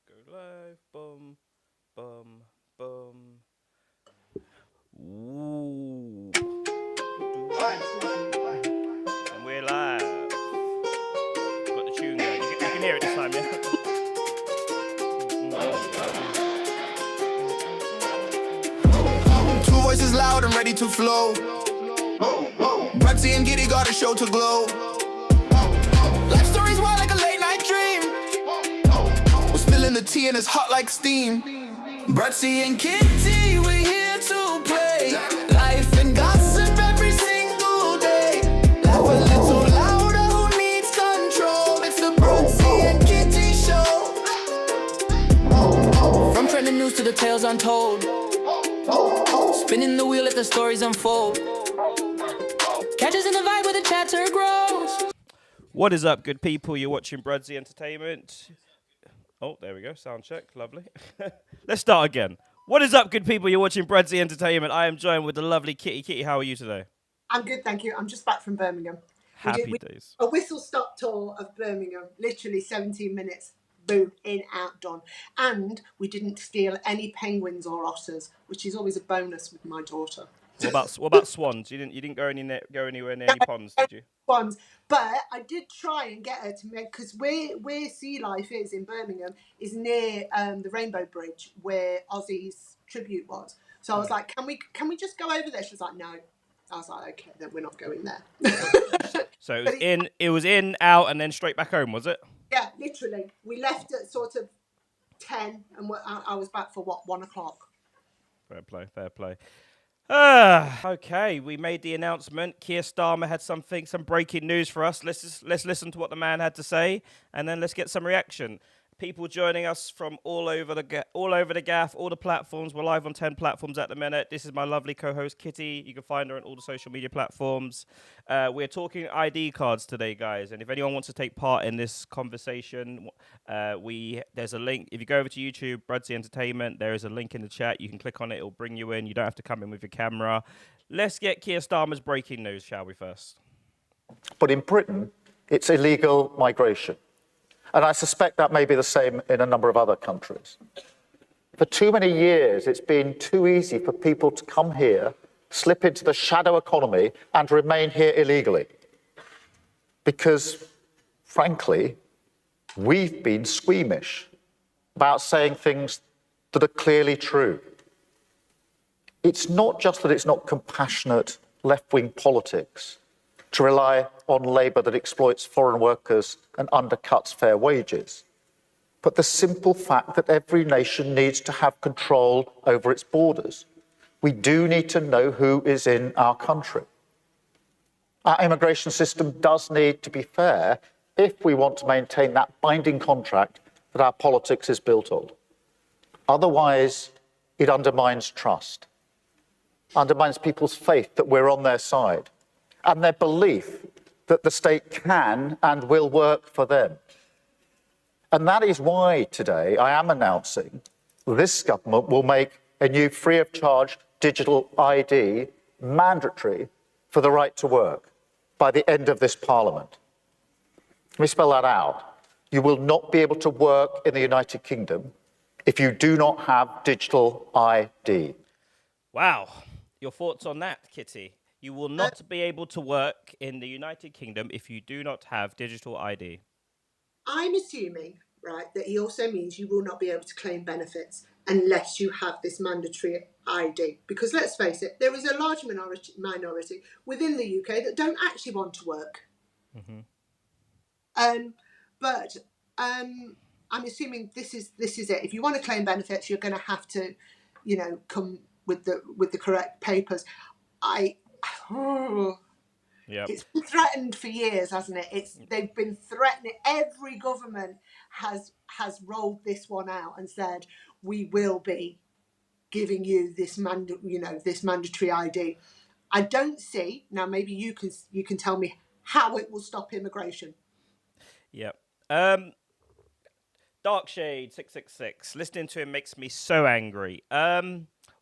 Go live. Boom, boom, boom. Ooh. And we're live. Got the tune going. You can hear it this time, yeah? Two voices loud and ready to flow. Braxy and Giddy got a show to glow. Life stories wild like a late night dream. We're spilling the tea and it's hot like steam. Braxy and Kitty, we're here to play. Life and gossip every single day. Laugh a little louder, who needs control? It's the Braxy and Kitty show. From trending news to the tales untold. Spinning the wheel, let the stories unfold. Catch us in the vibe where the chatter grows. What is up, good people? You're watching Brudsy Entertainment. Oh, there we go. Sound check. Lovely. Let's start again. What is up, good people? You're watching Brudsy Entertainment. I am joined with the lovely Kitty. Kitty, how are you today? I'm good, thank you. I'm just back from Birmingham. Happy days. A whistle-stop tour of Birmingham, literally 17 minutes. Boom, in, out, done. And we didn't steal any penguins or otters, which is always a bonus with my daughter. What about swans? You didn't go anywhere near any ponds, did you? Swans, but I did try and get her to make, because where Sea Life is in Birmingham is near the Rainbow Bridge where Ozzy's tribute was. So I was like, can we just go over there? She was like, no. I was like, okay, then we're not going there. So it was in, out, and then straight back home, was it? Yeah, literally. We left at sort of 10 and I was back for 1 o'clock. Fair play. Okay, we made the announcement. Keir Starmer had some breaking news for us. Let's listen to what the man had to say, and then let's get some reaction. People joining us from all over the gaff, all the platforms. We're live on 10 platforms at the minute. This is my lovely co-host Kitty. You can find her on all the social media platforms. We're talking ID cards today, guys. And if anyone wants to take part in this conversation, there's a link. If you go over to YouTube, Brudsy Entertainment, there is a link in the chat. You can click on it. It'll bring you in. You don't have to come in with your camera. Let's get Keir Starmer's breaking news, shall we, first? But in Britain, it's illegal migration. And I suspect that may be the same in a number of other countries. For too many years, it's been too easy for people to come here, slip into the shadow economy, and remain here illegally. Because, frankly, we've been squeamish about saying things that are clearly true. It's not just that it's not compassionate left-wing politics to rely on labour that exploits foreign workers and undercuts fair wages, but the simple fact that every nation needs to have control over its borders. We do need to know who is in our country. Our immigration system does need to be fair if we want to maintain that binding contract that our politics is built on. Otherwise, it undermines trust, undermines people's faith that we're on their side, and their belief that the state can and will work for them. And that is why today I am announcing this government will make a new free-of-charge digital ID mandatory for the right to work by the end of this Parliament. Let me spell that out. You will not be able to work in the United Kingdom if you do not have digital ID. Wow. Your thoughts on that, Kitty? You will not be able to work in the United Kingdom if you do not have digital ID. I'm assuming, right, that he also means you will not be able to claim benefits unless you have this mandatory ID. Because let's face it, there is a large minority within the UK that don't actually want to work. Mm-hmm. But I'm assuming this is it. If you want to claim benefits, you're going to have to, come with the correct papers. It's been threatened for years, hasn't it? They've been threatening. Every government has rolled this one out and said we will be giving you this this mandatory ID. I don't see now. Maybe you can tell me how it will stop immigration. Yep. Dark Shade 666. Listening to him makes me so angry.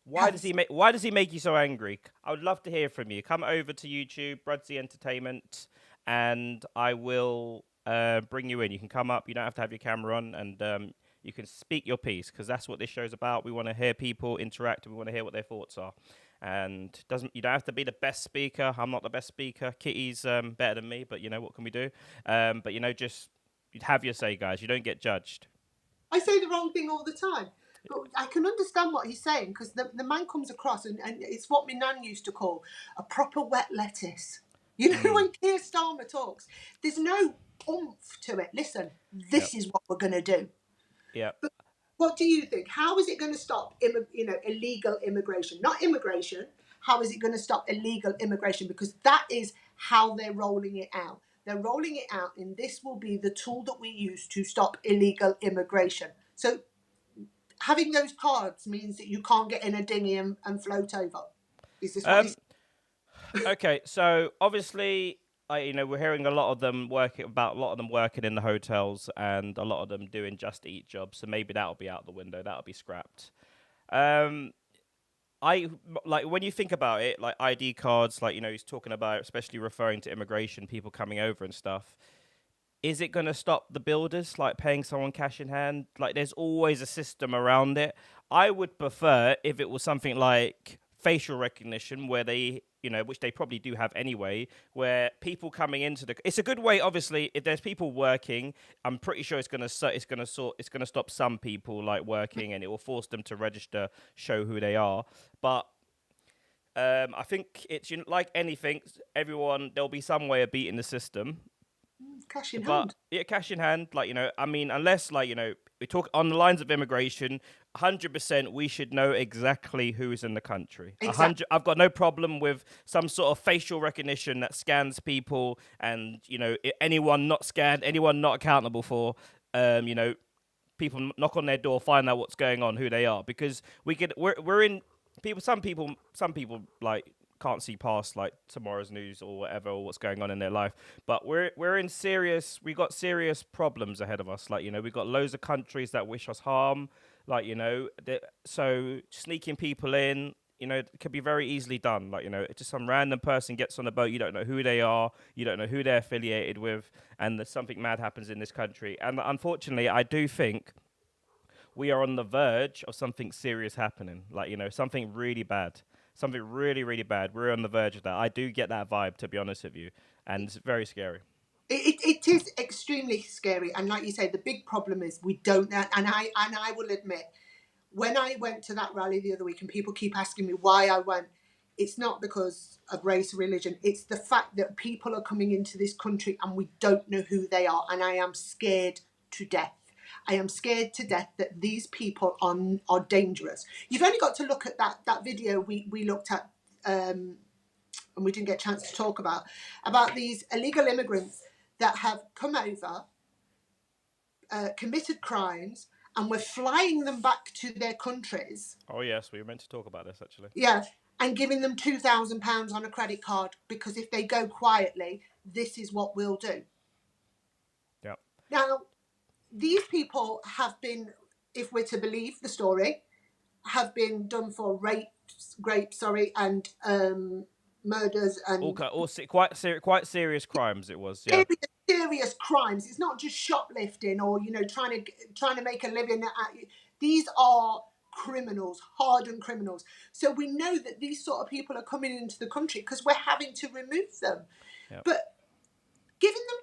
Why does he make you so angry? I would love to hear from you. Come over to YouTube, Brudsy Entertainment, and I will bring you in. You can come up. You don't have to have your camera on, and You can speak your piece because that's what this show's about. We want to hear people interact and we want to hear what their thoughts are. And doesn't you don't have to be the best speaker. I'm not the best speaker. Kitty's better than me, but what can we do? But just have your say, guys. You don't get judged. I say the wrong thing all the time. But I can understand what he's saying because the man comes across, and it's what my nan used to call a proper wet lettuce. When Keir Starmer talks, there's no oomph to it. Listen, this is what we're going to do. Yeah. But what do you think? How is it going to stop, illegal immigration? Not immigration. How is it going to stop illegal immigration? Because that is how they're rolling it out. They're rolling it out, and this will be the tool that we use to stop illegal immigration. So having those cards means that you can't get in a dinghy and float over. Is this what he's... Okay, so obviously, we're hearing a lot of them working in the hotels and a lot of them doing just eat jobs. So maybe that'll be out the window. That'll be scrapped. I like when you think about it, like ID cards, he's talking about, especially referring to immigration, people coming over and stuff. Is it going to stop the builders paying someone cash in hand? There's always a system around it. I would prefer if it was something like facial recognition, where they, which they probably do have anyway, where people coming into it's a good way. Obviously, if there's people working, I'm pretty sure it's going to stop some people working, and it will force them to register, show who they are. But I think it's like anything, there'll be some way of beating the system. Cash in hand. Yeah, cash in hand. Unless we talk on the lines of immigration, 100% we should know exactly who's in the country. Exactly. I've got no problem with some sort of facial recognition that scans people, and anyone not scanned, anyone not accountable for, people knock on their door, find out what's going on, who they are, because we're in people. Some people can't see past tomorrow's news or whatever, or what's going on in their life. But we got serious problems ahead of us. We've got loads of countries that wish us harm. So sneaking people in, it could be very easily done. Just some random person gets on a boat, you don't know who they are, you don't know who they're affiliated with, and there's something mad happens in this country. And unfortunately, I do think we are on the verge of something serious happening. Something really bad. Something really, really bad. We're on the verge of that. I do get that vibe, to be honest with you. And it's very scary. It is extremely scary. And like you say, the big problem is we don't know. And I will admit, when I went to that rally the other week and people keep asking me why I went, it's not because of race or religion. It's the fact that people are coming into this country and we don't know who they are. And I am scared to death. I am scared to death that these people are dangerous. You've only got to look at that video we looked at, and we didn't get a chance to talk about these illegal immigrants that have come over, committed crimes, and we're flying them back to their countries. Oh, yes, we were meant to talk about this, actually. Yeah, and giving them £2,000 on a credit card, because if they go quietly, this is what we'll do. Yeah. Now, these people have been, if we're to believe the story, have been done for rape, and murders and quite serious crimes. It was, yeah. Serious crimes. It's not just shoplifting or trying to make a living. These are criminals, hardened criminals. So we know that these sort of people are coming into the country because we're having to remove them. Yep. But giving them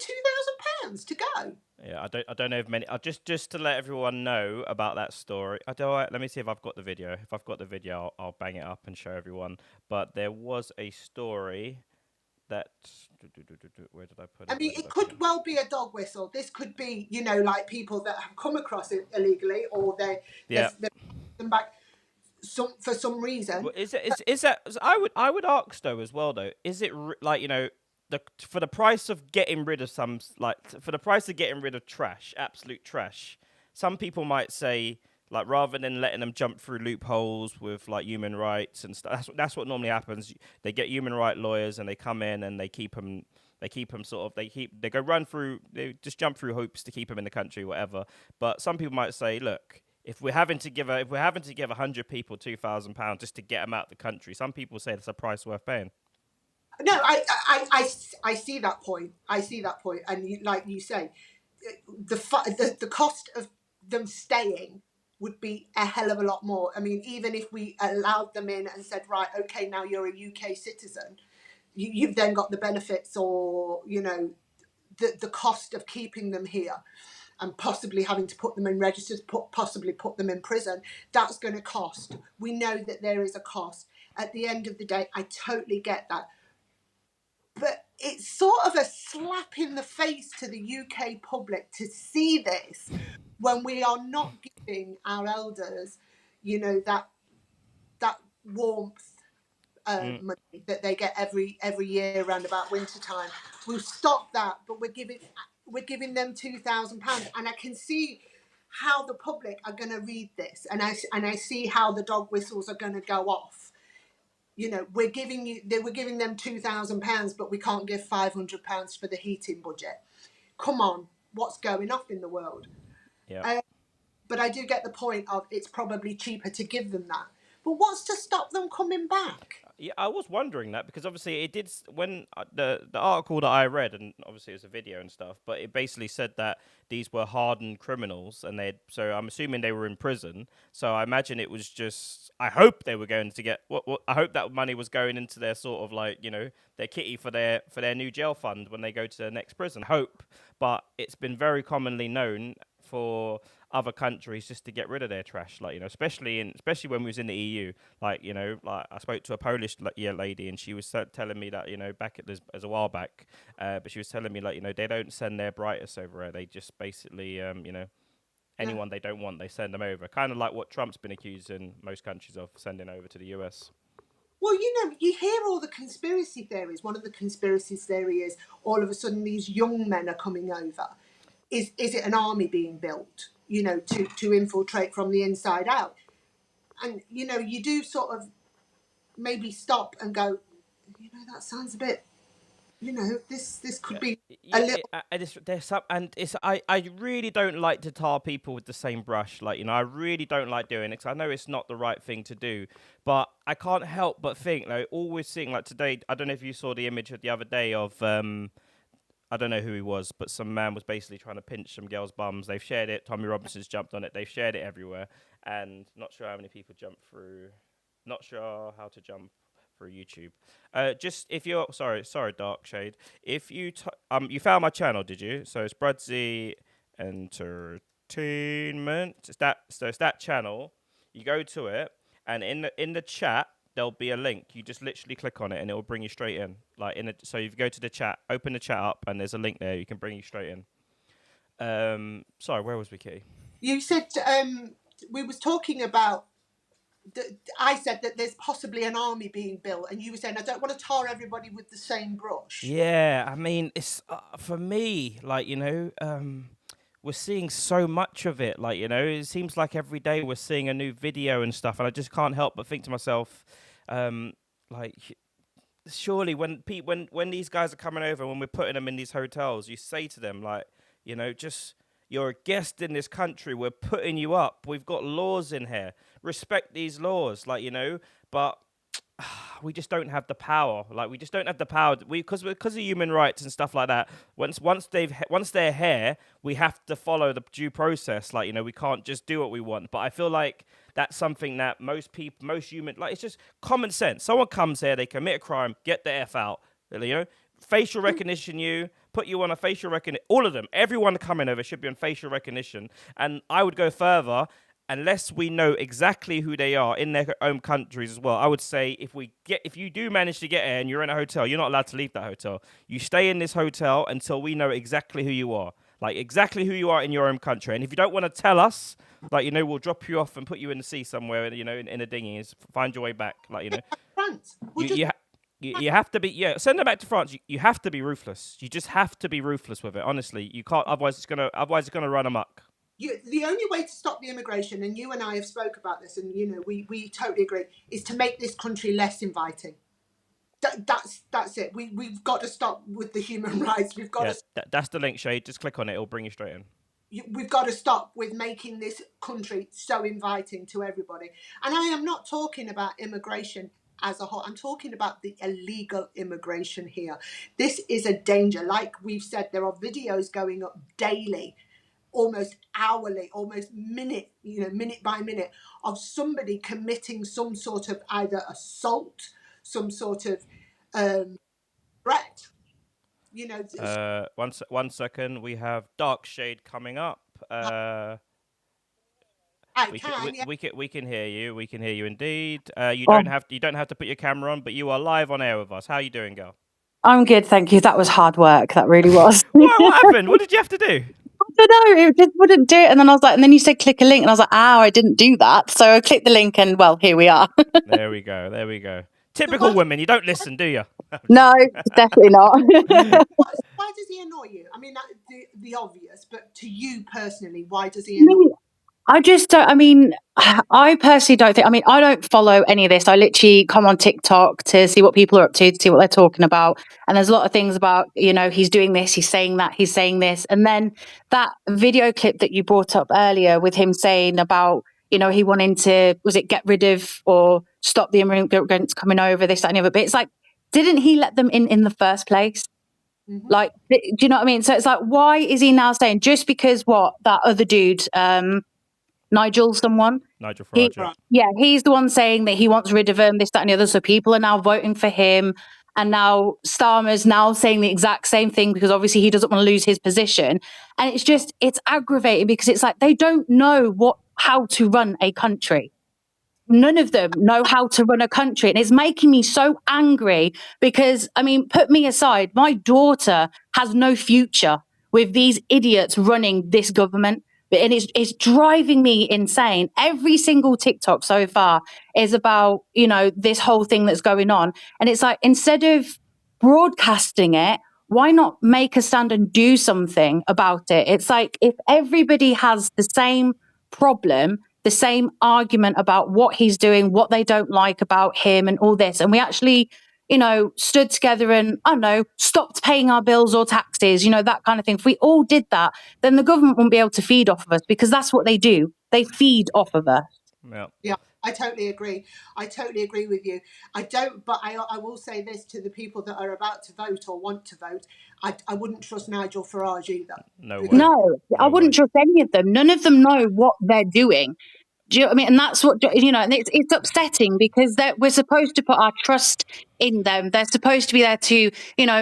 £2,000 to go. Yeah, I don't know if many. Just to let everyone know about that story. Let me see if I've got the video. If I've got the video, I'll bang it up and show everyone. But there was a story that. Where did I put it? I mean, it could well be a dog whistle. This could be, people that have come across it illegally, or they're them back for some reason. Well, is that? I would ask though as well though. Is it for the price of getting rid of trash, absolute trash, some people might say, rather than letting them jump through loopholes with human rights and stuff, that's what normally happens. They get human rights lawyers and they come in and they keep them they just jump through hoops to keep them in the country, whatever. But some people might say, look, if we're having to give 100 people £2,000 just to get them out of the country, some people say that's a price worth paying. No, I see that point. And like you say, the cost of them staying would be a hell of a lot more. I mean, even if we allowed them in and said, right, okay, now you're a UK citizen, you've then got the benefits, or the cost of keeping them here and possibly having to put them in registers, possibly put them in prison. That's going to cost. We know that there is a cost. At the end of the day, I totally get that. But it's sort of a slap in the face to the UK public to see this when we are not giving our elders, that warmth money that they get every year around about winter time. We've stopped that, but we're giving them £2,000, and I can see how the public are going to read this, and I see how the dog whistles are going to go off. We're giving them £2,000, but we can't give £500 for the heating budget. Come on, what's going off in the world? Yeah. But I do get the point of it's probably cheaper to give them that. But what's to stop them coming back? Yeah, I was wondering that because obviously it did when the article that I read, and obviously it was a video and stuff, but it basically said that these were hardened criminals, and so I'm assuming they were in prison. So I imagine it was just. I hope they were going to get. What I hope that money was going into their sort of like their kitty for their new jail fund when they go to the next prison. Hope, but it's been very commonly known for other countries just to get rid of their trash, like especially when we was in the EU, like I spoke to a Polish lady, and she was telling me that back at as a while back, but she was telling me like they don't send their brightest over there, they just basically anyone they don't want, they send them over, kind of like what Trump's been accusing most countries of sending over to the US. Well, you hear all the conspiracy theories. One of the conspiracy theories is all of a sudden these young men are coming over. Is it an army being built, to infiltrate from the inside out? And, you do sort of maybe stop and go, that sounds a bit, this could be a little... There's some, and I really don't like to tar people with the same brush. Like, I really don't like doing it, because I know it's not the right thing to do. But I can't help but think, always seeing, like today, I don't know if you saw the image of the other day of... I don't know who he was, but some man was basically trying to pinch some girls' bums. They've shared it. Tommy Robinson's jumped on it. They've shared it everywhere. And not sure how many people jump through. Not sure how to jump through YouTube. Just if you're... Sorry, Dark Shade. If you... you found my channel, did you? So it's Brudsy Entertainment. It's that channel. You go to it, and in the chat, there'll be a link. You just literally click on it, and it will bring you straight in. So if you go to the chat, open the chat up, and there's a link there. You can bring you straight in. Sorry, where was we, Kitty? You said we was talking about. I said that there's possibly an army being built, and you were saying I don't want to tar everybody with the same brush. Yeah, I mean, it's for me, we're seeing so much of it. It seems like every day we're seeing a new video and stuff, and I just can't help but think to myself, surely when these guys are coming over, when we're putting them in these hotels, you say to them just, you're a guest in this country, we're putting you up, we've got laws in here, respect these laws, but we just don't have the power. We just don't have the power. Because of human rights and stuff like that. Once they're here, we have to follow the due process. We can't just do what we want. But I feel like that's something that most human, it's just common sense. Someone comes here, they commit a crime, get the F out. Facial recognition, put you on a facial recognition. All of them, everyone coming over should be on facial recognition. And I would go further. Unless we know exactly who they are in their own countries as well, I would say if you do manage to get here and you're in a hotel, you're not allowed to leave that hotel. You stay in this hotel until we know exactly who you are, exactly who you are in your own country. And if you don't want to tell us, we'll drop you off and put you in the sea somewhere, in a dinghy, and find your way back, France. You have to be, send them back to France. You have to be ruthless. You just have to be ruthless with it. Honestly, you can't. Otherwise, it's gonna run amok. The only way to stop the immigration, and you and I have spoke about this, and we totally agree, is to make this country less inviting. That's it. We've got to stop with the human rights. We've got to. That's the link, Shade. Just click on it; it'll bring you straight in. We've got to stop with making this country so inviting to everybody. And I am not talking about immigration as a whole. I'm talking about the illegal immigration here. This is a danger. Like we've said, there are videos going up daily almost hourly, almost minute by minute, of somebody committing some sort of either assault, some sort of threat. One second. We have Dark Shade coming up. I We can can, yeah. we can hear you. We can hear you indeed. You Oh, don't have to put your camera on, but you are live on air with us. How are you doing, girl? I'm good, thank you. That was hard work. That really was. What happened? What did you have to do? I don't know. It just wouldn't do it. And then I was like, and then you said click a link, and I was like, I didn't do that. So I clicked the link, and well, here we are. There we go. There we go. So Typical women. You don't listen, do you? No, definitely not. why does he annoy you? I mean, the obvious, but to you personally, why does he annoy you? I just don't. I mean, I personally don't think. I mean, I don't follow any of this. I literally come on TikTok to see what people are up to see what they're talking about. And there's a lot of things about, he's doing this, he's saying that, he's saying this. And then that video clip that you brought up earlier with him saying about, he wanting to, was it get rid of or stop the immigrants coming over, this, that, and the other. But it's like, didn't he let them in the first place? Mm-hmm. Like, do you know what I mean? So it's like, why is he now saying just because that other dude, Nigel Farage. he's the one saying that he wants rid of him, this, that, and the other. So people are now voting for him. And now Starmer's now saying the exact same thing because obviously he doesn't want to lose his position. And it's aggravating because it's like they don't know how to run a country. None of them know how to run a country. And it's making me so angry because, I mean, put me aside. My daughter has no future with these idiots running this government. And it's driving me insane. Every single TikTok so far is about, this whole thing that's going on. And it's like, instead of broadcasting it, why not make a stand and do something about it? It's like, if everybody has the same problem, the same argument about what he's doing, what they don't like about him and all this, and we actually stood together and, I don't know, stopped paying our bills or taxes, that kind of thing. If we all did that, then the government wouldn't be able to feed off of us because that's what they do. They feed off of us. Yeah, I totally agree. I totally agree with you. But I will say this to the people that are about to vote or want to vote. I wouldn't trust Nigel Farage either. No, I wouldn't trust any of them. None of them know what they're doing. Do you know what I mean? And that's what, and it's upsetting because we're supposed to put our trust in them. They're supposed to be there to,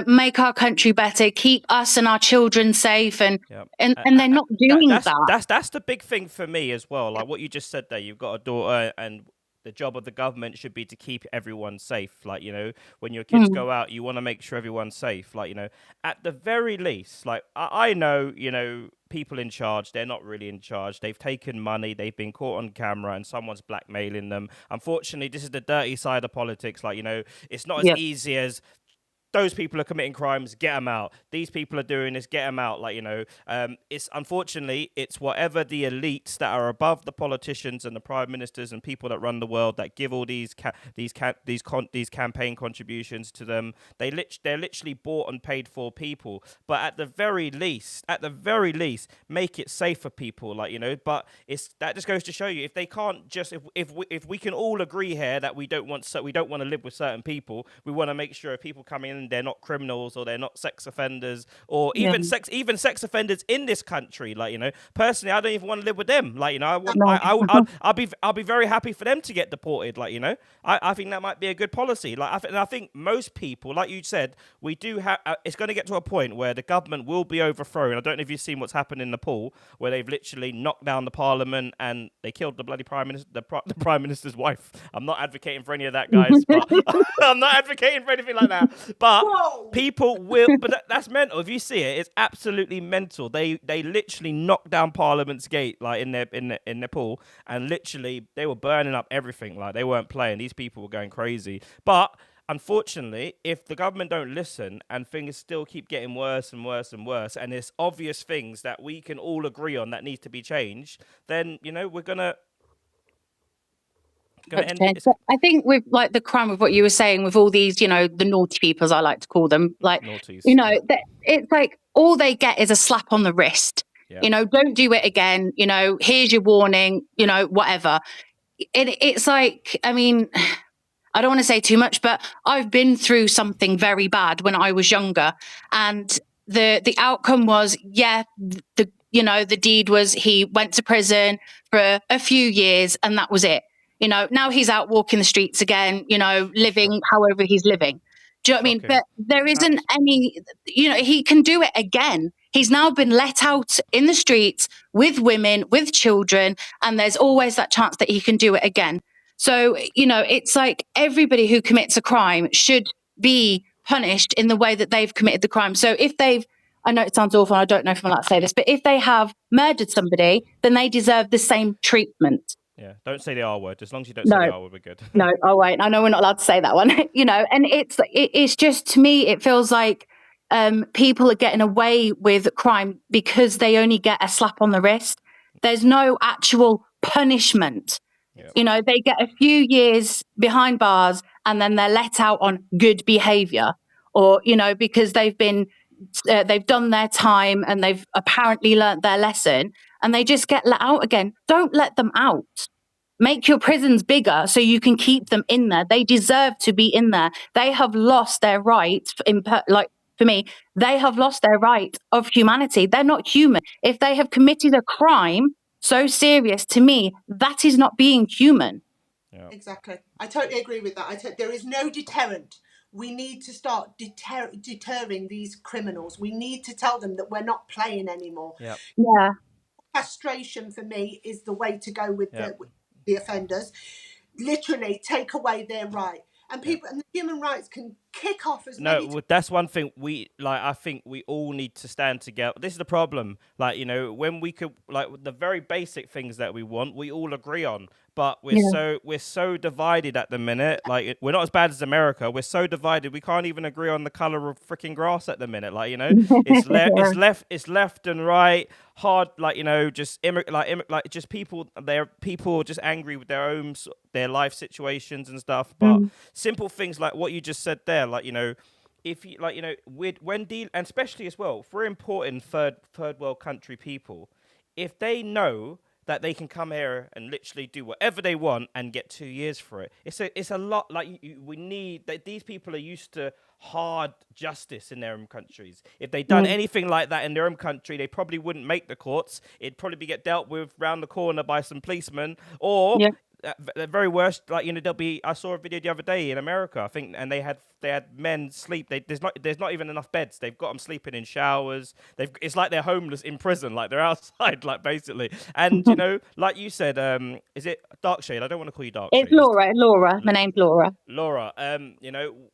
make our country better, keep us and our children safe. And they're not doing that. That's the big thing for me as well. Like what you just said there, you've got a daughter and the job of the government should be to keep everyone safe. Like, when your kids go out, you want to make sure everyone's safe. Like, at the very least, like I know, people in charge, they're not really in charge. They've taken money, they've been caught on camera and someone's blackmailing them. Unfortunately, this is the dirty side of politics. Like, it's not as easy as those people are committing crimes, get them out. These people are doing this, get them out. Like, it's unfortunately, it's whatever the elites that are above the politicians and the prime ministers and people that run the world that give all these campaign contributions to them. They're literally bought and paid for people. But at the very least, make it safe for people. Like, but that just goes to show you if they can't just if we can all agree here that we don't want to live with certain people. We want to make sure if people come in, they're not criminals or they're not sex offenders or even sex offenders in this country. Like, personally, I don't even want to live with them. Like, I'll be very happy for them to get deported. Like, I think that might be a good policy. Like, I think most people, like you said, we do have. It's going to get to a point where the government will be overthrown. I don't know if you've seen what's happened in Nepal, where they've literally knocked down the parliament and they killed the bloody prime minister, the prime minister's wife. I'm not advocating for any of that, guys. But I'm not advocating for anything like that. But people will, but that's mental. If you see it, it's absolutely mental. They literally knocked down Parliament's gate, like in Nepal, and literally they were burning up everything. Like, they weren't playing. These people were going crazy. But unfortunately, if the government don't listen and things still keep getting worse and worse and worse, and there's obvious things that we can all agree on that needs to be changed, then we're gonna. I think with like the crime of what you were saying with all these, the naughty people, as I like to call them, like, Naughties, it's like all they get is a slap on the wrist. Yeah. Don't do it again. Here's your warning, whatever. It's like, I mean, I don't want to say too much, but I've been through something very bad when I was younger. And the outcome was, the deed was he went to prison for a few years and that was it. Now he's out walking the streets again, living however he's living. Do you know what I mean? Shocking. But there isn't any, he can do it again. He's now been let out in the streets with women, with children, and there's always that chance that he can do it again. So, it's like everybody who commits a crime should be punished in the way that they've committed the crime. So if I know it sounds awful, I don't know if I'm allowed to say this, but if they have murdered somebody, then they deserve the same treatment. Yeah, don't say the R word. As long as you don't say the R word, we're good. No, oh wait, I know we're not allowed to say that one. And it's just, to me, it feels like people are getting away with crime because they only get a slap on the wrist. There's no actual punishment. Yep. They get a few years behind bars and then they're let out on good behavior, or because they've done their time and they've apparently learnt their lesson, and they just get let out again. Don't let them out. Make your prisons bigger so you can keep them in there. They deserve to be in there. They have lost their right, for me, they have lost their right of humanity. They're not human. If they have committed a crime so serious, to me, that is not being human. Yeah. Exactly. I totally agree with that. There is no deterrent. We need to start deterring these criminals. We need to tell them that we're not playing anymore. Yep. Yeah. Castration for me is the way to go with Yep. the offenders. Literally take away their right. And people and the human rights can kick off as many No, that's one thing I think we all need to stand together. This is the problem. When we could, the very basic things that we want, we all agree on. But we're so divided at the minute. We're not as bad as America. We're so divided. We can't even agree on the color of freaking grass at the minute. It's left and right. Hard, just just people. They're people just angry with their life situations and stuff. But simple things like what you just said there, if you and especially as well for important third world country people, if they know that they can come here and literally do whatever they want and get 2 years for it. It's a lot. We need that. These people are used to hard justice in their own countries. If they'd done anything like that in their own country, they probably wouldn't make the courts. It'd probably get dealt with round the corner by some policemen, or at the very worst, there'll be. I saw a video the other day in America, I think, and they had men sleep. There's not even enough beds. They've got them sleeping in showers. It's like they're homeless in prison, like they're outside, basically. And like you said, is it Darkshade? I don't want to call you Darkshade. It's Laura. My name's Laura. Laura,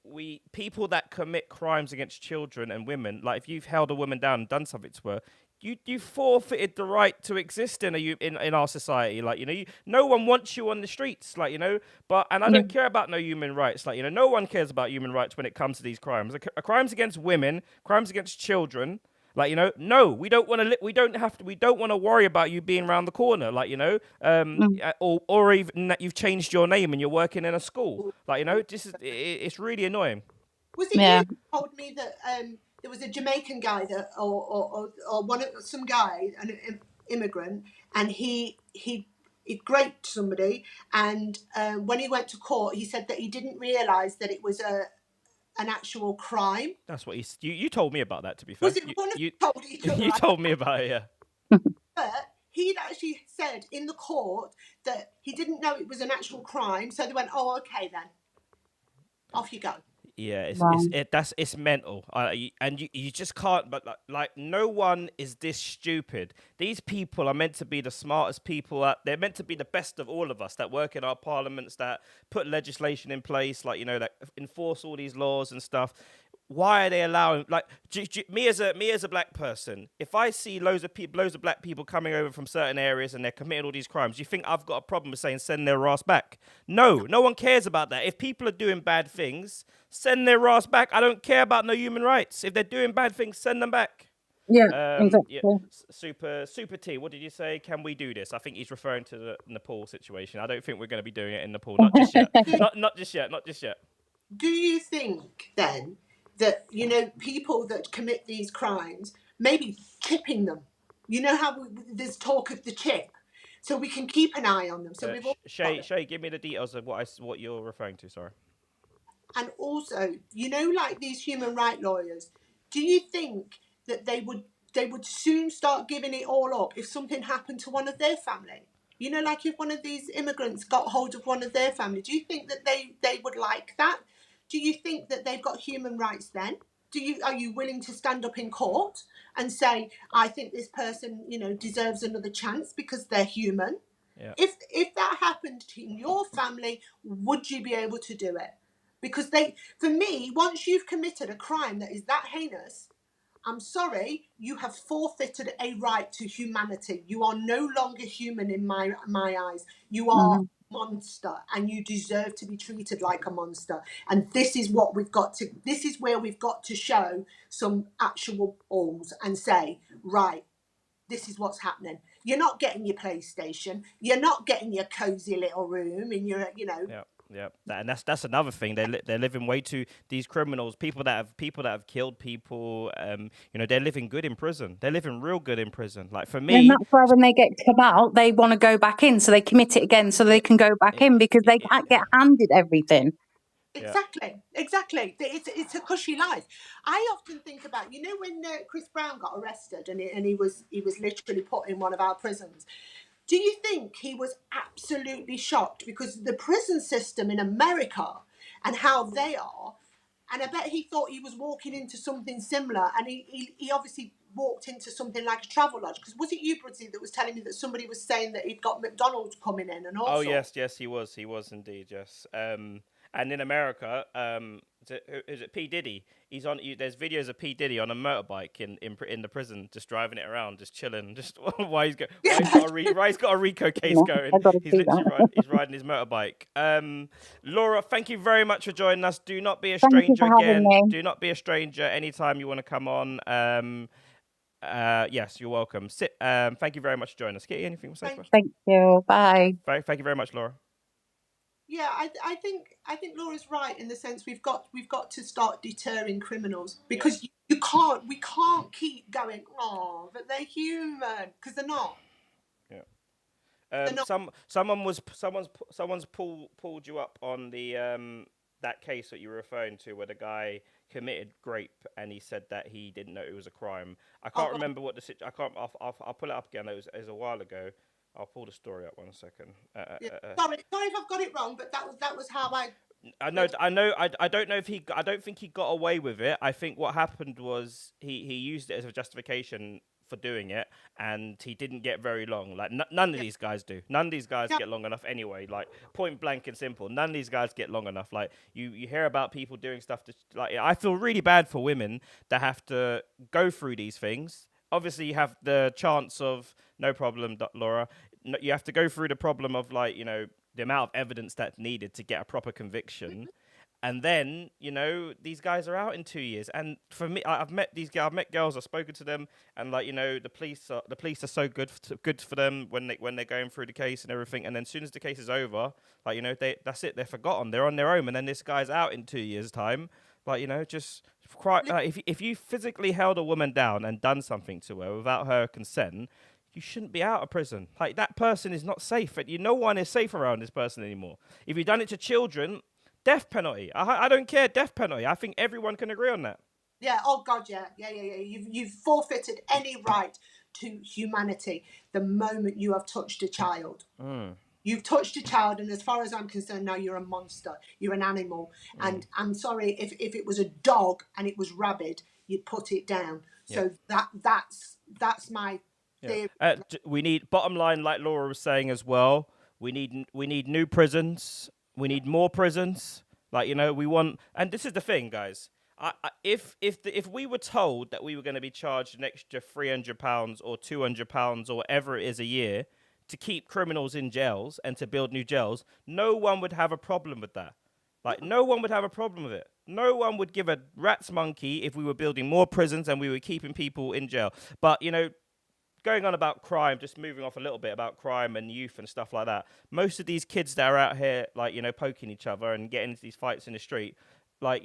we people that commit crimes against children and women, if you've held a woman down and done something to her, you forfeited the right to exist in our society. No one wants you on the streets, but I don't care about no human rights. No one cares about human rights when it comes to these crimes. Crimes against women, crimes against children. No, we don't want to. We don't want to worry about you being around the corner. Or even that you've changed your name and you're working in a school. It's really annoying. Was it you who told me that there was a Jamaican guy or some guy, an immigrant, and he raped somebody, and when he went to court, he said that he didn't realise that it was an actual crime. That's what you told me about that. To be fair, was it one of you told each other? You told me about it, yeah. But he'd actually said in the court that he didn't know it was an actual crime, so they went, "Oh, okay then, off you go." Yeah, it's mental, and you just can't. But no one is this stupid. These people are meant to be the smartest people. They're meant to be the best of all of us that work in our parliaments, that put legislation in place, that enforce all these laws and stuff. Why are they allowing me as a black person? If I see loads of black people coming over from certain areas and they're committing all these crimes, do you think I've got a problem with saying send their ass back? No one cares about that. If people are doing bad things, send their ass back. I don't care about no human rights. If they're doing bad things, send them back. Yeah, exactly. Yeah. Super T, what did you say? Can we do this? I think he's referring to the Nepal situation. I don't think we're going to be doing it in Nepal. Not just yet. not just yet. Not just yet. Do you think then that people that commit these crimes, maybe chipping them? You know how there's talk of the chip, so we can keep an eye on them. So we've all Shay, give me the details of what you're referring to. Sorry. And also, like these human rights lawyers, do you think that they would would soon start giving it all up if something happened to one of their family. You know, like if one of these immigrants got hold of one of their family, do you think that they would like that? Do you think that they've got human rights then? Are you willing to stand up in court and say, I think this person, you know, deserves another chance because they're human? Yeah. If that happened in your family, would you be able to do it? Because for me, once you've committed a crime that is that heinous, I'm sorry, you have forfeited a right to humanity. You are no longer human in my eyes. You are Mhm. a monster, and you deserve to be treated like a monster. And this is what we've got to. This is where we've got to show some actual balls and say, right, this is what's happening. You're not getting your PlayStation. You're not getting your cozy little room in your, you know. Yeah, yeah, and that's another thing. They're living way too. These criminals, people that have killed people. You know, they're living good in prison. They're living real good in prison. Like for And me, that's why when they get come out, they want to go back in, so they commit it again, so they can go back in because they can't get handed everything. yeah. Exactly. It's a cushy life. I often think about, you know, when Chris Brown got arrested and he was literally put in one of our prisons. Do you think he was absolutely shocked because the prison system in America and how they are? And I bet he thought he was walking into something similar, and he obviously walked into something like a travel lodge. Because was it you, Brudsy, that was telling me that somebody was saying that he'd got McDonald's coming in and all Oh sorts? yes, he was indeed, yes. And in America, is it P Diddy? He's on. There's videos of P Diddy on a motorbike in the prison, just driving it around, just chilling, just why he's got a RICO case Yeah, going. I've got to He's see literally that. he's riding his motorbike. Laura, thank you very much for joining us. Do not be a Thank you stranger for having again. me. Do not be a stranger anytime you want to come on. Yes, you're welcome. Thank you very much for joining us. Kitty, anything to say for us? Thank you. Bye. Thank you very much, Laura. Yeah, I think Laura's right in the sense we've got to start deterring criminals because we can't keep going. Oh, but they're human, because they're not. Yeah. They're not. Someone's pulled you up on the that case that you were referring to where the guy committed rape and he said that he didn't know it was a crime. I can't Oh, remember what the I can't. I'll pull it up again. It was a while ago. I'll pull the story up 1 second. yeah. Sorry if I've got it wrong, but that was how I. I don't know if I don't think he got away with it. I think what happened was he used it as a justification for doing it, and he didn't get very long. Like none of these guys do. None of these guys No, get long enough anyway. Like point blank and simple. None of these guys get long enough. Like you hear about people doing stuff to like. I feel really bad for women that have to go through these things. Obviously, you have the chance of no problem, Laura. You have to go through the problem of like the amount of evidence that's needed to get a proper conviction. And then, these guys are out in 2 years. And for me, I've met these guys. I've met girls. I've spoken to them, and the police are so good for them when they're going through the case and everything. And then as soon as the case is over, that's it. They're forgotten. They're on their own. And then this guy's out in 2 years' time. Just cry. If you physically held a woman down and done something to her without her consent, you shouldn't be out of prison. Like that person is not safe. No one is safe around this person anymore. If you've done it to children, death penalty. I don't care. Death penalty. I think everyone can agree on that. yeah. Oh God, yeah. You've forfeited any right to humanity the moment you have touched a child. You've touched a child, and as far as I'm concerned, now you're a monster. You're an animal. And I'm sorry, if it was a dog and it was rabid, you'd put it down. So that's my theory. We need bottom line, like Laura was saying as well. We need new prisons. We need more prisons. We want. And this is the thing, guys. If we were told that we were going to be charged an extra £300 or £200 or whatever it is a year to keep criminals in jails and to build new jails, no one would have a problem with that. No one would have a problem with it. No one would give a rat's monkey if we were building more prisons and we were keeping people in jail. But, going on about crime, just moving off a little bit about crime and youth and stuff like that. Most of these kids that are out here, poking each other and getting into these fights in the street, I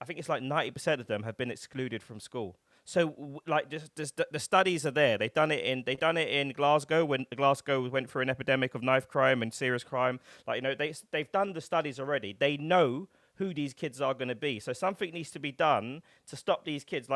think it's like 90% of them have been excluded from school. So, the studies are there. They've done it in Glasgow when Glasgow went through an epidemic of knife crime and serious crime. They've done the studies already. They know who these kids are going to be. So something needs to be done to stop these kids.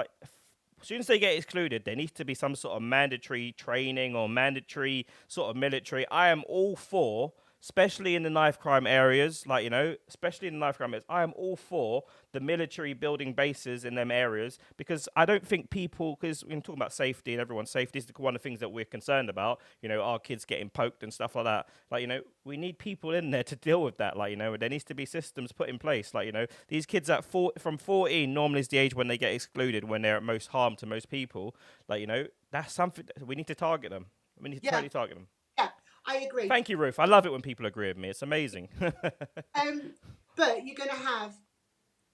as soon as they get excluded, there needs to be some sort of mandatory training or mandatory sort of military. I am all for, especially in the knife crime areas, like, especially in the knife crime areas, I am all for the military building bases in them areas, because I don't think people, because we're talking about safety and everyone's safety is one of the things that we're concerned about, our kids getting poked and stuff like that. Like, we need people in there to deal with that. Like, there needs to be systems put in place. Like, these kids from 14 normally is the age when they get excluded, when they're at most harm to most people. Like, that's something we need to target them. We need to totally target them. Yeah, I agree. Thank you, Ruth. I love it when people agree with me. It's amazing. But you're going to have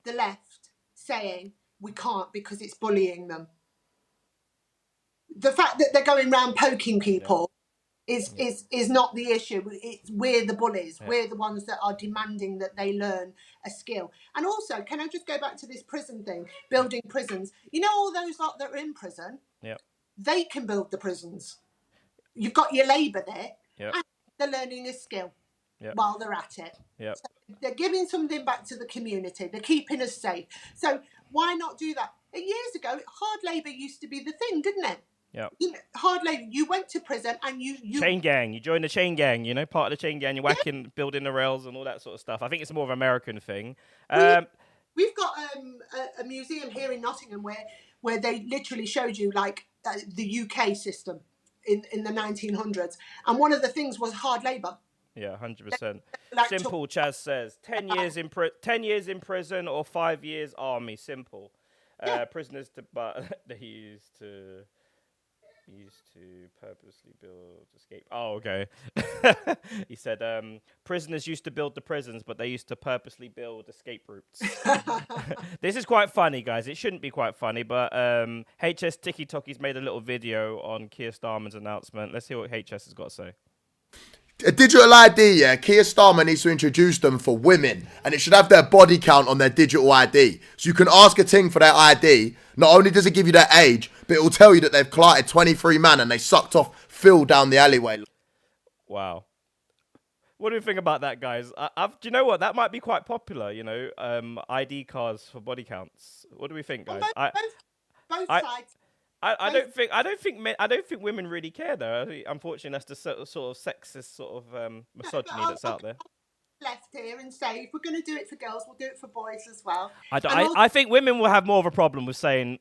the left saying we can't because it's bullying them. The fact that they're going around poking people is not the issue. We're the bullies. We're the ones that are demanding that they learn a skill. And also, can I just go back to this prison thing, building prisons? All those lot that are in prison, they can build the prisons. You've got your labour there, and they're learning a skill while they're at it. So they're giving something back to the community. They're keeping us safe. So why not do that? Years ago, hard labour used to be the thing, didn't it? Yeah. Hard labour. You went to prison and you chain gang. You joined the chain gang. Part of the chain gang. You're whacking, building the rails and all that sort of stuff. I think it's more of an American thing. We've got a museum here in Nottingham where they literally showed you like the UK system in the 1900s, and one of the things was hard labour. Yeah, 100%. Simple. Chaz says 10 years in prison or 5 years army. Simple. Prisoners but he used to purposely build escape. Oh, okay. He said prisoners used to build the prisons, but they used to purposely build escape routes. This is quite funny, guys. It shouldn't be quite funny, but HS Tiki Toki's made a little video on Keir Starmer's announcement. Let's hear what HS has got to say. A digital ID, Keir Starmer needs to introduce them for women, and it should have their body count on their digital ID. So you can ask a ting for their ID. Not only does it give you their age, but it will tell you that they've clotted 23 man and they sucked off Phil down the alleyway. Wow. What do you think about that, guys? Do you know what? That might be quite popular, ID cards for body counts. What do we think, guys? Both sides. I don't think women really care though. Unfortunately, that's the sort of sexist sort of misogyny that's out there. Left here and say if we're going to do it for girls, we'll do it for boys as well. I think women will have more of a problem with showing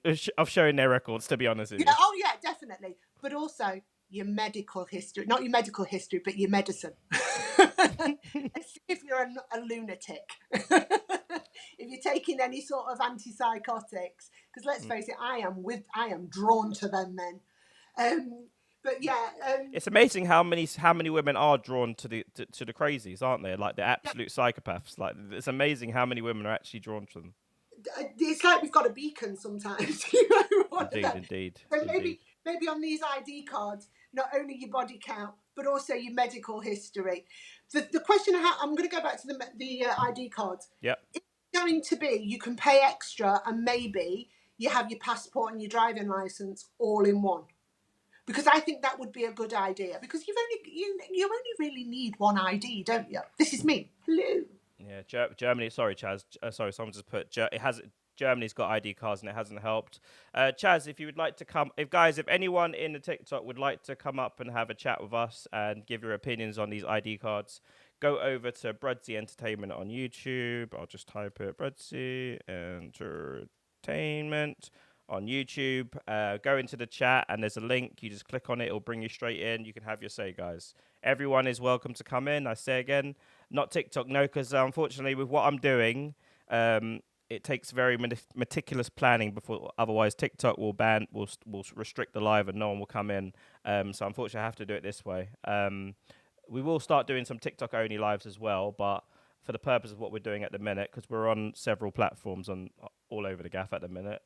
their records. To be honest with you. Oh yeah, definitely. But also your medical history, not your medical history, but your medicine. If you're a lunatic, if you're taking any sort of antipsychotics, because let's face it, I am drawn to them men. But yeah, it's amazing how many women are drawn to the crazies, aren't they? Like the absolute psychopaths. Like it's amazing how many women are actually drawn to them. It's like we've got a beacon sometimes. Indeed. So maybe on these ID cards, not only your body count, but also your medical history. The question I'm going to go back to the ID cards. Yeah. It's going to be you can pay extra and maybe you have your passport and your driving license all in one. Because I think that would be a good idea. Because you only really need one ID, don't you? This is me. Hello. Yeah, Germany. Sorry, Chaz. Sorry, someone just put Germany's got ID cards and it hasn't helped. Chaz, if you would like to come, if anyone in the TikTok would like to come up and have a chat with us and give your opinions on these ID cards, go over to Brudsy Entertainment on YouTube. I'll just type it, Brudsy Entertainment on YouTube. Go into the chat and there's a link. You just click on it. It'll bring you straight in. You can have your say, guys. Everyone is welcome to come in. I say again, not TikTok, no, because unfortunately with what I'm doing, it takes very meticulous planning before. Otherwise, TikTok will restrict the live and no one will come in. So unfortunately, I have to do it this way. We will start doing some TikTok only lives as well, but for the purpose of what we're doing at the minute, because we're on several platforms on all over the gaff at the minute,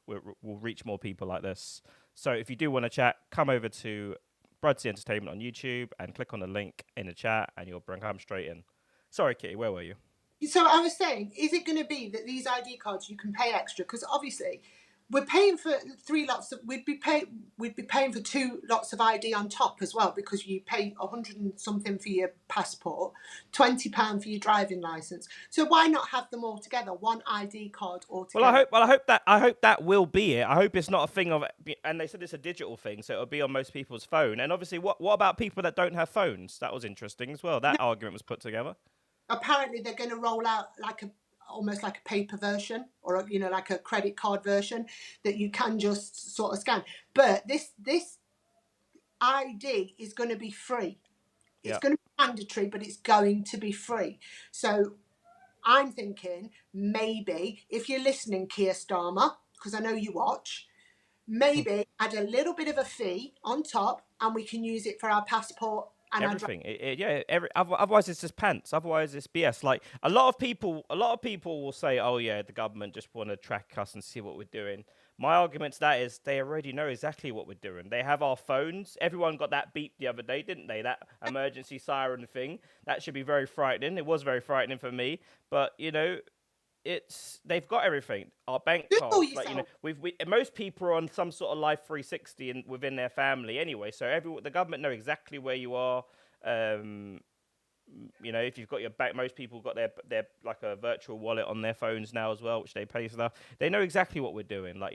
we'll reach more people like this. So if you do want to chat, come over to Brudsy Entertainment on YouTube and click on the link in the chat, and you'll come straight in. Sorry, Kitty, where were you? So I was saying, is it going to be that these ID cards you can pay extra? Because obviously, we're paying for 3 lots of, we'd be paying for 2 lots of ID on top as well, because you pay 100 and something for your passport, £20 for your driving license. So why not have them all together, one ID card all Well, together? I hope that will be it. I hope it's not a thing of, and they said it's a digital thing, so it'll be on most people's phone. And obviously, what about people that don't have phones? That was interesting as well. That argument was put together. Apparently they're going to roll out like almost like a paper version, or like a credit card version that you can just sort of scan. But this ID is going to be free. It's Yeah. going to be mandatory, but it's going to be free. So I'm thinking maybe if you're listening, Keir Starmer, because I know you watch, maybe add a little bit of a fee on top, and we can use it for our passport and Everything, otherwise it's just pants. Otherwise it's BS. Like a lot of people will say, "Oh yeah, the government just want to track us and see what we're doing." My argument to that is they already know exactly what we're doing. They have our phones. Everyone got that beep the other day, didn't they? That emergency siren thing. That should be very frightening. It was very frightening for me. But they've got everything. Our bank Google cards, like yourself. most people are on some sort of Life 360 within their family anyway. So the government know exactly where you are. If you've got your bank, most people got their like a virtual wallet on their phones now as well, which they pay for. They know exactly what we're doing. Like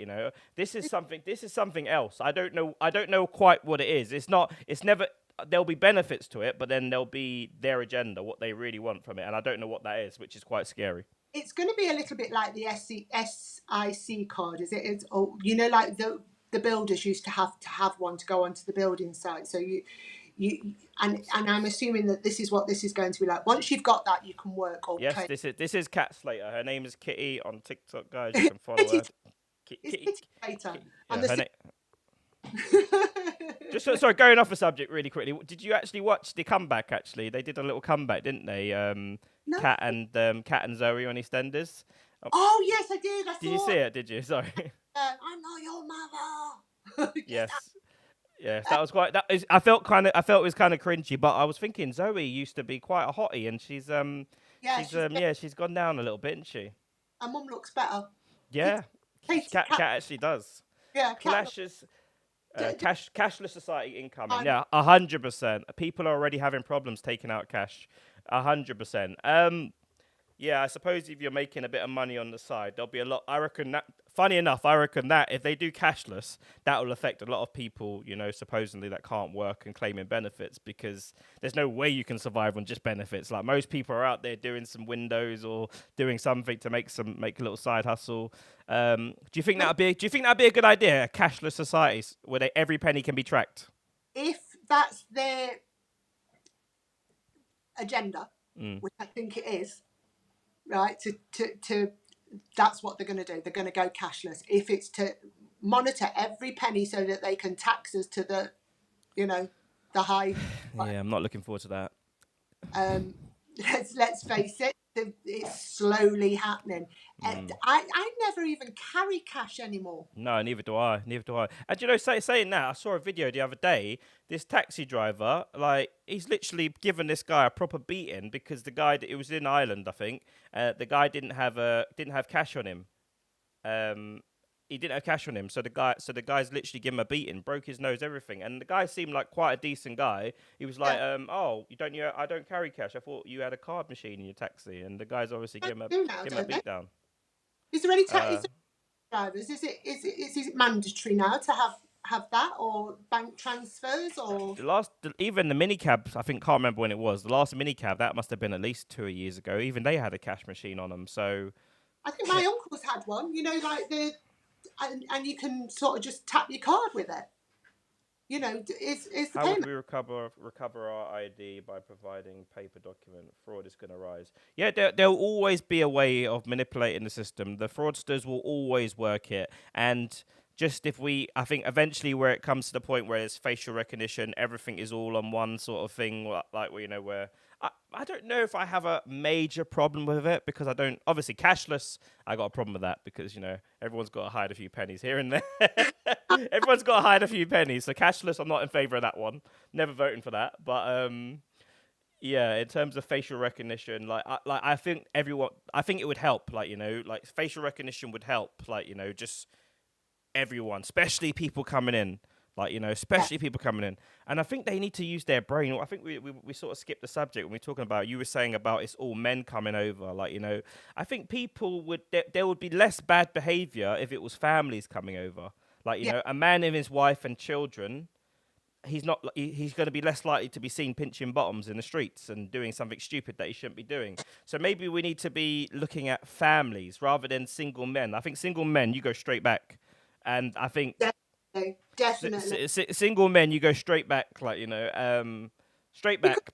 this is something else. I don't know quite what it is. It's never. There'll be benefits to it, but then there'll be their agenda, what they really want from it, and I don't know what that is, which is quite scary. It's going to be a little bit like the SIC card, is it? It's like the builders used to have one to go onto the building site. So and I'm assuming that this is what this is going to be like. Once you've got that, you can work. Or Yes, this is Cat Slater. Her name is Kitty on TikTok, guys. You can follow her. It's Kitty. Kitty later. Yeah, Just sorry, going off the subject really quickly. Did you actually watch the comeback? Actually, they did a little comeback, didn't they? No. Cat and Zoe on EastEnders. Oh yes, I did. Did you see it? Did you? Sorry. I'm not your mother. Yes. Yes, that was quite. I felt it was kind of cringy, but I was thinking Zoe used to be quite a hottie, and she's she's gone down a little bit, isn't she? Her mum looks better. Yeah, Cat actually does. Yeah, Clashes. Cashless society incoming. Yeah, 100%. People are already having problems taking out cash. 100%. Yeah, I suppose if you're making a bit of money on the side, there'll be a lot. I reckon that. Funny enough, I reckon that if they do cashless, that will affect a lot of people. Supposedly that can't work and claiming benefits, because there's no way you can survive on just benefits. Like most people are out there doing some windows or doing something to make a little side hustle. Do you think that'd be a good idea? A cashless society where every penny can be tracked. If that's their agenda, which I think it is. Right, to that's what they're going to do. They're going to go cashless. If it's to monitor every penny so that they can tax us to the high. Yeah, I'm not looking forward to that. Let's face it, it's slowly happening. I never even carry cash anymore. No, neither do I. And saying that, I saw a video the other day. This taxi driver, like, he's literally given this guy a proper beating because the guy it was in Ireland, I think. The guy didn't have cash on him. He didn't have cash on him, so the guy's literally given him a beating, broke his nose, everything. And the guy seemed like quite a decent guy. He was like, "Oh, I don't carry cash. I thought you had a card machine in your taxi." And the guy's obviously given him a beat down. Is there any taxi drivers? Is it mandatory now to have that, or bank transfers, or even the minicabs? I can't remember when it was. The last minicab, that must have been at least 2 years ago. Even they had a cash machine on them. So I think my uncle's had one. And you can sort of just tap your card with it. It's the how payment. would we recover our ID by providing paper document? Fraud is going to rise. Yeah, there'll always be a way of manipulating the system. The fraudsters will always work it. And just I think eventually where it comes to the point where it's facial recognition, everything is all on one sort of thing, like where I don't know if I have a major problem with it, because I don't. Obviously, cashless, I got a problem with that because everyone's got to hide a few pennies here and there. Everyone's got to hide a few pennies. So cashless, I'm not in favor of that one. Never voting for that. But yeah, in terms of facial recognition, I think it would help. Like facial recognition would help. Like just everyone, especially people coming in. Like, especially people coming in. And I think they need to use their brain. I think we sort of skipped the subject when we were talking about, you were saying about it's all men coming over. Like, I think people there would be less bad behavior if it was families coming over. Like, Yeah. a man and his wife and children, he's not he's going to be less likely to be seen pinching bottoms in the streets and doing something stupid that he shouldn't be doing. So maybe we need to be looking at families rather than single men. I think single men, you go straight back. And I think Definitely. single men, you go straight back, like, straight Because back.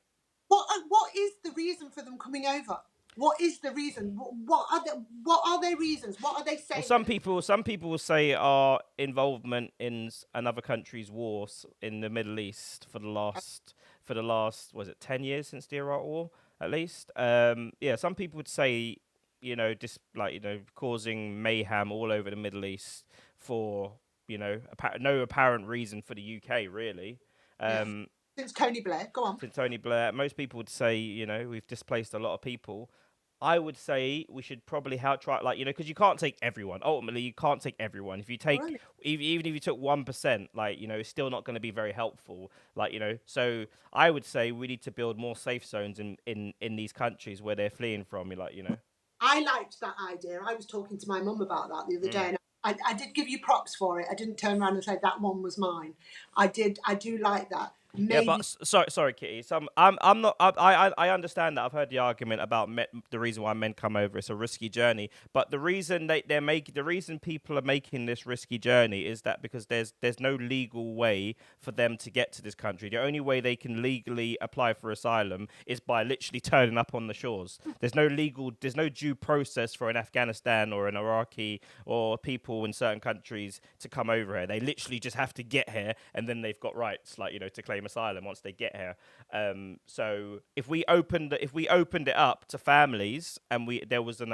what is the reason for them coming over? What is the reason? What are their reasons? What are they saying? Well, some people will say our involvement in another country's wars in the Middle East for the last was it 10 years since the Iraq War, at least. Yeah, some people would say, just like, causing mayhem all over the Middle East for, no apparent reason for the UK, really. Since Tony Blair, go on. Since Tony Blair, most people would say, we've displaced a lot of people. I would say we should probably try, like, because you can't take everyone. Ultimately, you can't take everyone. If you take, Really? even if you took 1%, like, it's still not going to be very helpful. Like, so I would say we need to build more safe zones in these countries where they're fleeing from. I liked that idea. I was talking to my mum about that the other day, and I did give you props for it. I didn't turn around and say that one was mine. I do like that. Yeah, Maybe but sorry, Kitty. I'm not. I understand that. I've heard the argument about the reason why men come over. It's a risky journey. But the reason the reason people are making this risky journey is that because there's no legal way for them to get to this country. The only way they can legally apply for asylum is by literally turning up on the shores. There's no due process for an Afghanistan or an Iraqi or people in certain countries to come over here. They literally just have to get here, and then they've got rights, like, to claim asylum once they get here. So if we opened it up to families and there was an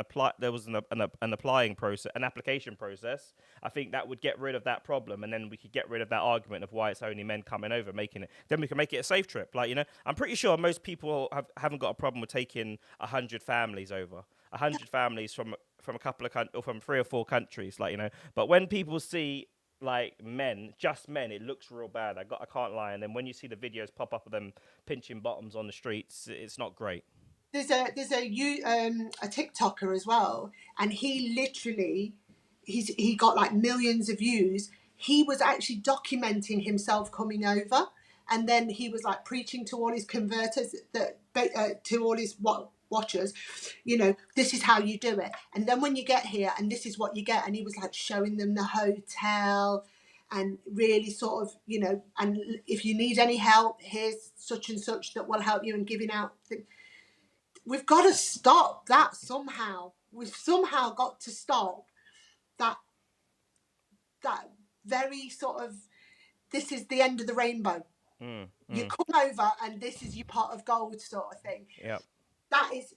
applying process, an application process, I think that would get rid of that problem, and then we could get rid of that argument of why it's only men coming over, then we can make it a safe trip. Like, I'm pretty sure most people haven't got a problem with taking 100 families over. 100 families from a couple of or from 3 or 4 countries, like, but when people see, like, just men, it looks real bad. I can't lie. And then when you see the videos pop up of them pinching bottoms on the streets, it's not great. there's a TikToker as well, and he literally he got like millions of views. He was actually documenting himself coming over, and then he was like preaching to all his converters to all his watchers, this is how you do it. And then when you get here, and this is what you get. And he was like showing them the hotel, and really sort of, and if you need any help, here's such and such that will help you, and giving out things. We've got to stop that somehow. We've somehow got to stop that very sort of, this is the end of the rainbow. You come over and this is your pot of gold sort of thing. Yeah. That is,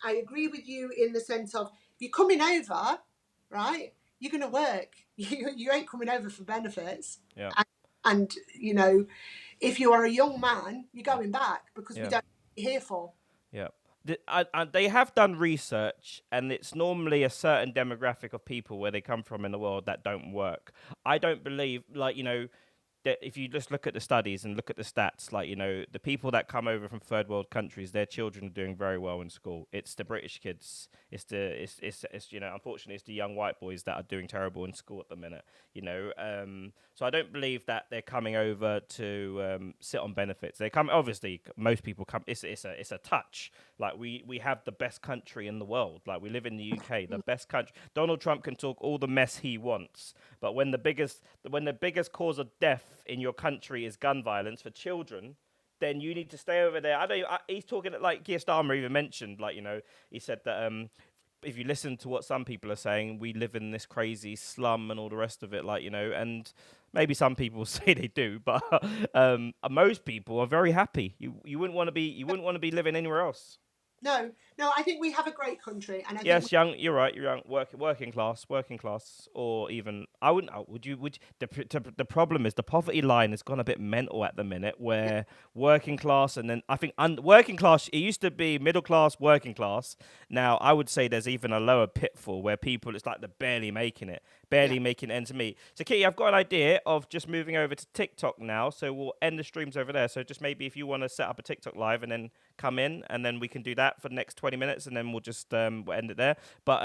I agree with you in the sense of, if you're coming over, right, you're going to work. You ain't coming over for benefits. Yeah. And if you are a young man, you're going back because we don't know what you're here for. Yeah. They have done research, and it's normally a certain demographic of people where they come from in the world that don't work. I don't believe, like, that if you just look at the studies and look at the stats, like, the people that come over from third world countries, their children are doing very well in school. It's the British kids. It's unfortunately, it's the young white boys that are doing terrible in school at the minute. So I don't believe that they're coming over to sit on benefits. They come, obviously, most people come. It's a touch. Like, we have the best country in the world. Like, we live in the UK, the best country. Donald Trump can talk all the mess he wants, but when the biggest cause of death in your country is gun violence for children, then you need to stay over there. He's talking, like Keir Starmer even mentioned, like, he said that if you listen to what some people are saying, we live in this crazy slum and all the rest of it, like, and maybe some people say they do, but most people are very happy. You wouldn't want to be living anywhere else. No, No, I think we have a great country, and I think Yes, young. You're right. You're young. Working class, or even I wouldn't. Would you? Would the problem is the poverty line has gone a bit mental at the minute. Where working class, and then I think working class. It used to be middle class, working class. Now I would say there's even a lower pitfall where people it's like they're barely making it, making ends meet. So Kitty, I've got an idea of just moving over to TikTok now. So we'll end the streams over there. So just maybe if you want to set up a TikTok live and then come in, and then we can do that for the next 20 minutes, and then we'll just we'll end it there. But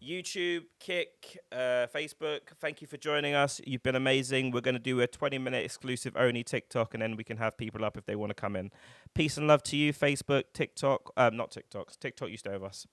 YouTube, Kick, Facebook, thank you for joining us. You've been amazing. We're going to do a 20-minute exclusive only TikTok, and then we can have people up if they want to come in. Peace and love to you, Facebook, TikTok. Not TikTok. TikTok used to have us. But